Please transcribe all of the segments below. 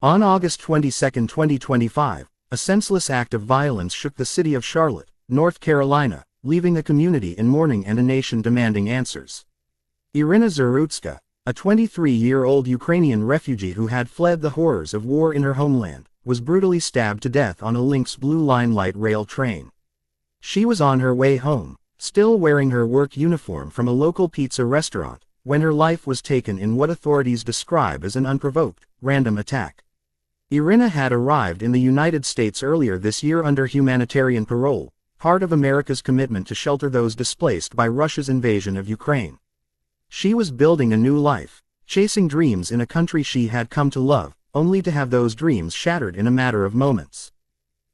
On August 22, 2025, a senseless act of violence shook the city of Charlotte, North Carolina, leaving a community in mourning and a nation demanding answers. Iryna Zarutska, a 23-year-old Ukrainian refugee who had fled the horrors of war in her homeland, was brutally stabbed to death on a Lynx Blue Line light rail train. She was on her way home, still wearing her work uniform from a local pizza restaurant, when her life was taken in what authorities describe as an unprovoked, random attack. Iryna had arrived in the United States earlier this year under humanitarian parole, part of America's commitment to shelter those displaced by Russia's invasion of Ukraine. She was building a new life, chasing dreams in a country she had come to love, only to have those dreams shattered in a matter of moments.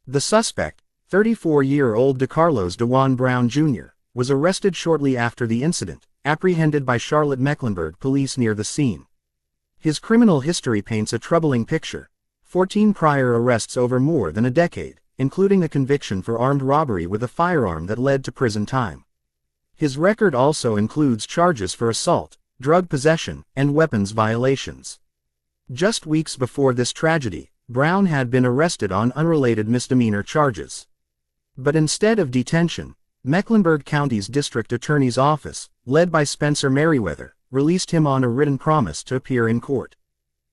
The suspect, 34-year-old Decarlos Dejuan Brown Jr., was arrested shortly after the incident, apprehended by Charlotte-Mecklenburg police near the scene. His criminal history paints a troubling picture: 14 prior arrests over more than a decade, including a conviction for armed robbery with a firearm that led to prison time. His record also includes charges for assault, drug possession, and weapons violations. Just weeks before this tragedy, Brown had been arrested on unrelated misdemeanor charges. But instead of detention, Mecklenburg County's District Attorney's Office, led by Spencer Merriweather, released him on a written promise to appear in court.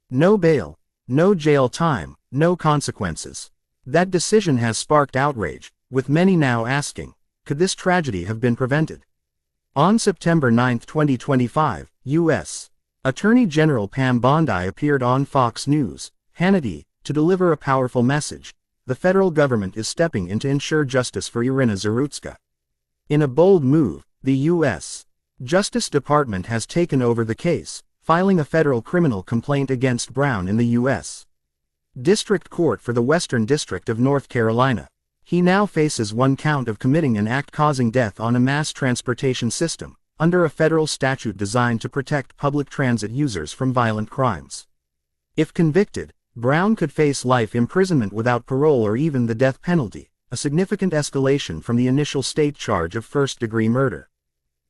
No bail, no jail time, no consequences. That decision has sparked outrage, with many now asking, could this tragedy have been prevented? On September 9, 2025, U.S. Attorney General Pam Bondi appeared on Fox News, Hannity, to deliver a powerful message: the federal government is stepping in to ensure justice for Iryna Zarutska. In a bold move, the U.S. Justice Department has taken over the case, filing a federal criminal complaint against Brown in the U.S. District Court for the Western District of North Carolina. He now faces one count of committing an act causing death on a mass transportation system, under a federal statute designed to protect public transit users from violent crimes. If convicted, Brown could face life imprisonment without parole or even the death penalty, a significant escalation from the initial state charge of first-degree murder.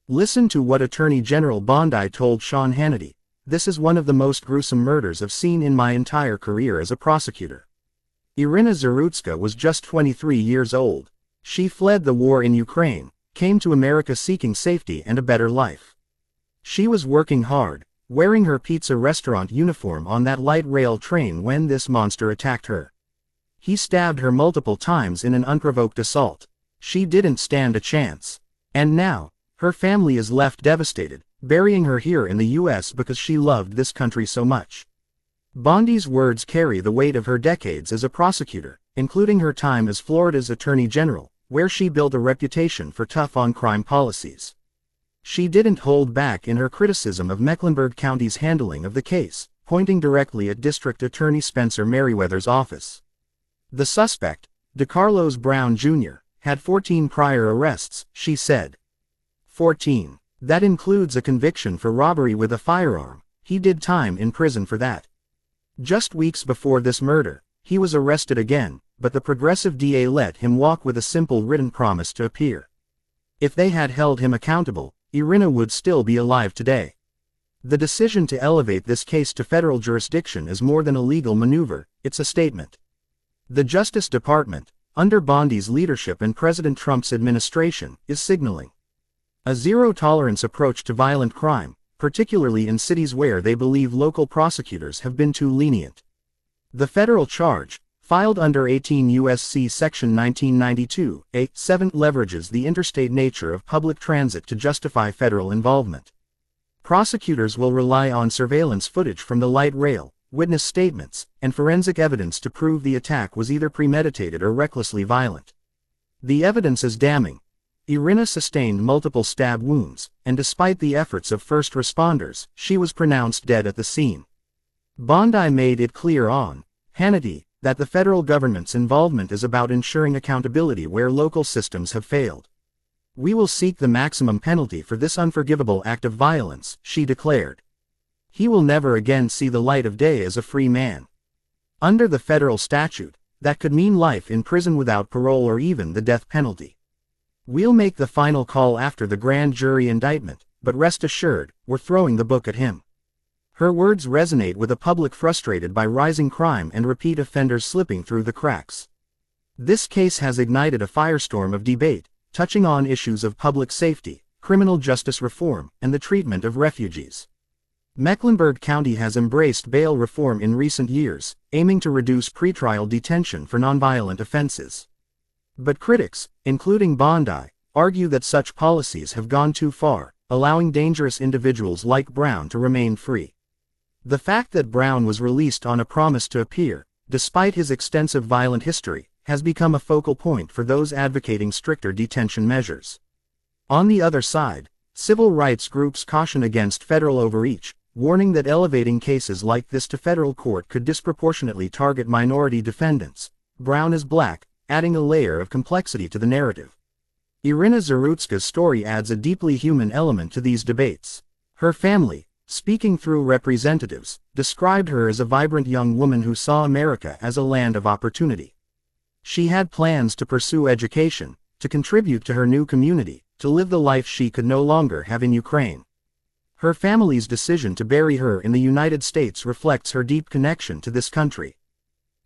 Listen to what Attorney General Bondi told Sean Hannity: "This is one of the most gruesome murders I've seen in my entire career as a prosecutor." Iryna Zarutska was just 23 years old. She fled the war in Ukraine, came to America seeking safety and a better life. She was working hard, wearing her pizza restaurant uniform on that light rail train when this monster attacked her. He stabbed her multiple times in an unprovoked assault. She didn't stand a chance. And now, her family is left devastated, burying her here in the U.S. because she loved this country so much. Bondi's words carry the weight of her decades as a prosecutor, including her time as Florida's Attorney General, where she built a reputation for tough-on-crime policies. She didn't hold back in her criticism of Mecklenburg County's handling of the case, pointing directly at District Attorney Spencer Merriweather's office. The suspect, Decarlos Brown Jr., had 14 prior arrests, she said. 14. That includes a conviction for robbery with a firearm. He did time in prison for that. Just weeks before this murder, he was arrested again, but the progressive DA let him walk with a simple written promise to appear. If they had held him accountable, Iryna would still be alive today. The decision to elevate this case to federal jurisdiction is more than a legal maneuver, it's a statement. The Justice Department, under Bondi's leadership and President Trump's administration, is signaling a zero-tolerance approach to violent crime, particularly in cities where they believe local prosecutors have been too lenient. The federal charge, filed under 18 U.S.C. Section 1992, A.7, leverages the interstate nature of public transit to justify federal involvement. Prosecutors will rely on surveillance footage from the light rail, witness statements, and forensic evidence to prove the attack was either premeditated or recklessly violent. The evidence is damning. Iryna sustained multiple stab wounds, and despite the efforts of first responders, she was pronounced dead at the scene. Bondi made it clear on Hannity that the federal government's involvement is about ensuring accountability where local systems have failed. "We will seek the maximum penalty for this unforgivable act of violence," she declared. He will never again see the light of day as a free man. Under the federal statute, that could mean life in prison without parole or even the death penalty. "We'll make the final call after the grand jury indictment, but rest assured, we're throwing the book at him." Her words resonate with a public frustrated by rising crime and repeat offenders slipping through the cracks. This case has ignited a firestorm of debate, touching on issues of public safety, criminal justice reform, and the treatment of refugees. Mecklenburg County has embraced bail reform in recent years, aiming to reduce pretrial detention for nonviolent offenses. But critics, including Bondi, argue that such policies have gone too far, allowing dangerous individuals like Brown to remain free. The fact that Brown was released on a promise to appear, despite his extensive violent history, has become a focal point for those advocating stricter detention measures. On the other side, civil rights groups caution against federal overreach, warning that elevating cases like this to federal court could disproportionately target minority defendants. Brown is black, adding a layer of complexity to the narrative. Iryna Zarutska's story adds a deeply human element to these debates. Her family, speaking through representatives, described her as a vibrant young woman who saw America as a land of opportunity. She had plans to pursue education, to contribute to her new community, to live the life she could no longer have in Ukraine. Her family's decision to bury her in the United States reflects her deep connection to this country.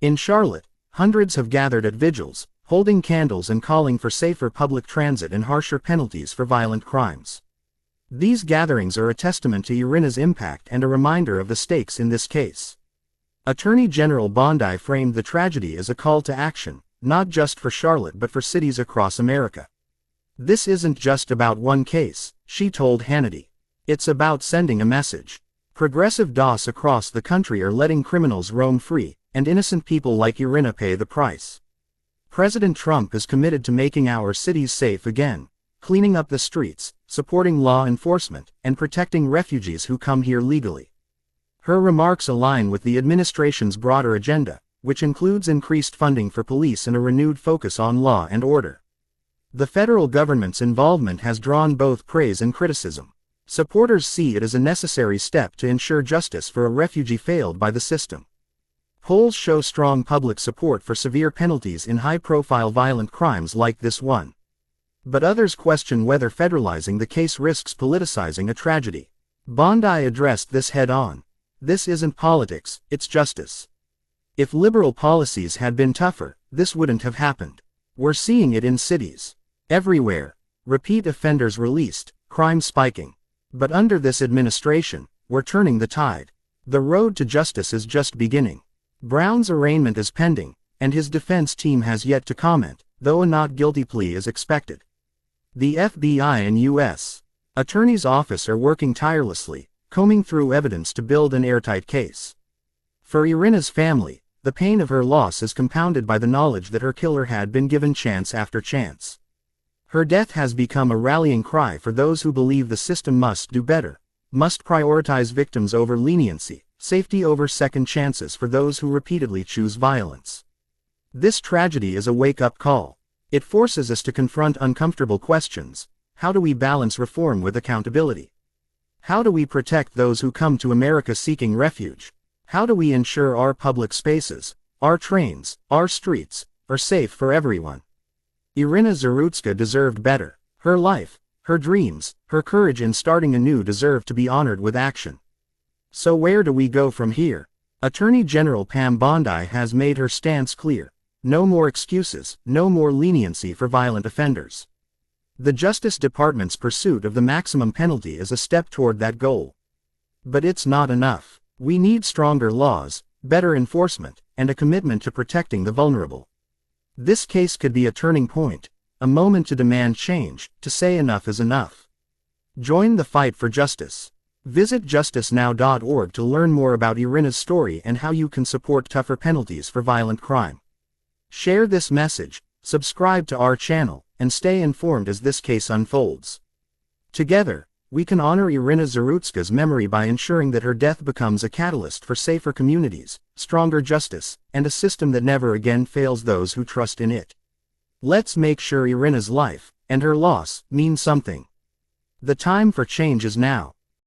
In Charlotte, hundreds have gathered at vigils, holding candles and calling for safer public transit and harsher penalties for violent crimes. These gatherings are a testament to Iryna's impact and a reminder of the stakes in this case. Attorney General Bondi framed the tragedy as a call to action, not just for Charlotte but for cities across America. "This isn't just about one case," she told Hannity. "It's about sending a message. Progressive DOS across the country are letting criminals roam free, and innocent people like Iryna pay the price. President Trump is committed to making our cities safe again, cleaning up the streets, supporting law enforcement, and protecting refugees who come here legally." Her remarks align with the administration's broader agenda, which includes increased funding for police and a renewed focus on law and order. The federal government's involvement has drawn both praise and criticism. Supporters see it as a necessary step to ensure justice for a refugee failed by the system. Polls show strong public support for severe penalties in high-profile violent crimes like this one. But others question whether federalizing the case risks politicizing a tragedy. Bondi addressed this head-on. "This isn't politics, it's justice. If liberal policies had been tougher, this wouldn't have happened. We're seeing it in cities. Everywhere. Repeat offenders released, crime spiking. But under this administration, we're turning the tide. The road to justice is just beginning." Brown's arraignment is pending, and his defense team has yet to comment, though a not guilty plea is expected. The FBI and U.S. Attorney's Office are working tirelessly, combing through evidence to build an airtight case. For Iryna's family, the pain of her loss is compounded by the knowledge that her killer had been given chance after chance. Her death has become a rallying cry for those who believe the system must do better, must prioritize victims over leniency, safety over second chances for those who repeatedly choose violence. This tragedy is a wake-up call. It forces us to confront uncomfortable questions. How do we balance reform with accountability? How do we protect those who come to America seeking refuge? How do we ensure our public spaces, our trains, our streets, are safe for everyone? Iryna Zarutska deserved better. Her life, her dreams, her courage in starting anew deserve to be honored with action. So where do we go from here? Attorney General Pam Bondi has made her stance clear. No more excuses, no more leniency for violent offenders. The Justice Department's pursuit of the maximum penalty is a step toward that goal. But it's not enough. We need stronger laws, better enforcement, and a commitment to protecting the vulnerable. This case could be a turning point, a moment to demand change, to say enough is enough. Join the fight for justice. Visit justicenow.org to learn more about Iryna's story and how you can support tougher penalties for violent crime. Share this message, subscribe to our channel, and stay informed as this case unfolds. Together, we can honor Iryna Zarutska's memory by ensuring that her death becomes a catalyst for safer communities, stronger justice, and a system that never again fails those who trust in it. Let's make sure Iryna's life, and her loss, mean something. The time for change is now.